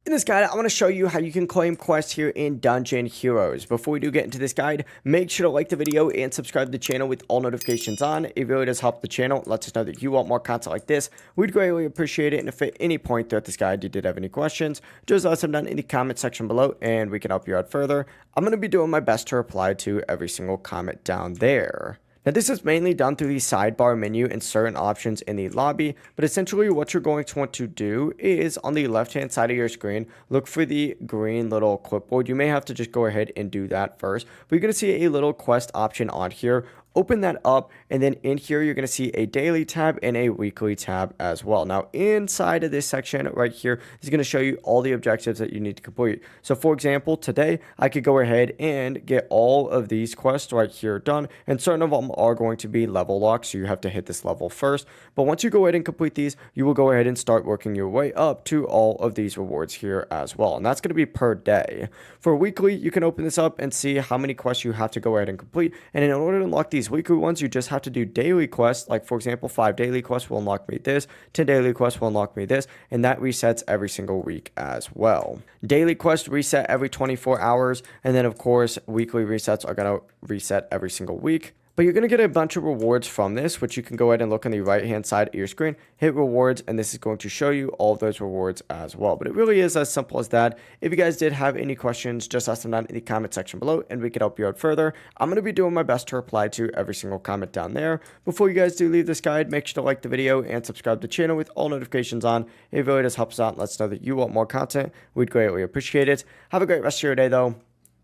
In this guide, I want to show you how you can claim quests here in Dungeon Heroes. Before we do get into this guide, make sure to like the video and subscribe to the channel with all notifications on. It really does help the channel. It lets us know that you want more content like this. We'd greatly appreciate it. And if at any point throughout this guide you did have any questions, just let us know down in the comment section below and we can help you out further. I'm going to be doing my best to reply to every single comment down there. Now, this is mainly done through the sidebar menu and certain options in the lobby, but essentially what you're going to want to do is on the left-hand side of your screen, look for the green little clipboard. You may have to just go ahead and do that first, but you're going to see a little quest option on here. Open that up, and then in here you're going to see a daily tab and a weekly tab as well. Now, inside of this section right here is going to show you all the objectives that you need to complete. So for example, today I could go ahead and get all of these quests right here done, and certain of them are going to be level locked, so you have to hit this level first. But once you go ahead and complete these, you will go ahead and start working your way up to all of these rewards here as well, and that's going to be per day. For weekly, you can open this up and see how many quests you have to go ahead and complete, and in order to unlock these weekly ones, you just have to do daily quests. Like for example, 5 daily quests will unlock me this, 10 daily quests will unlock me this, and that resets every single week as well. Daily quests reset every 24 hours, and then of course weekly resets are going to reset every single week. But you're going to get a bunch of rewards from this, which you can go ahead and look on the right hand side of your screen, hit rewards, and this is going to show you all of those rewards as well. But it really is as simple as that. If you guys did have any questions, just ask them down in the comment section below and we can help you out further. I'm going to be doing my best to reply to every single comment down there. Before you guys do leave this guide, make sure to like the video and subscribe to the channel with all notifications on. It really does help us out and lets us know that you want more content. We'd greatly appreciate it. Have a great rest of your day though.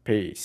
Peace.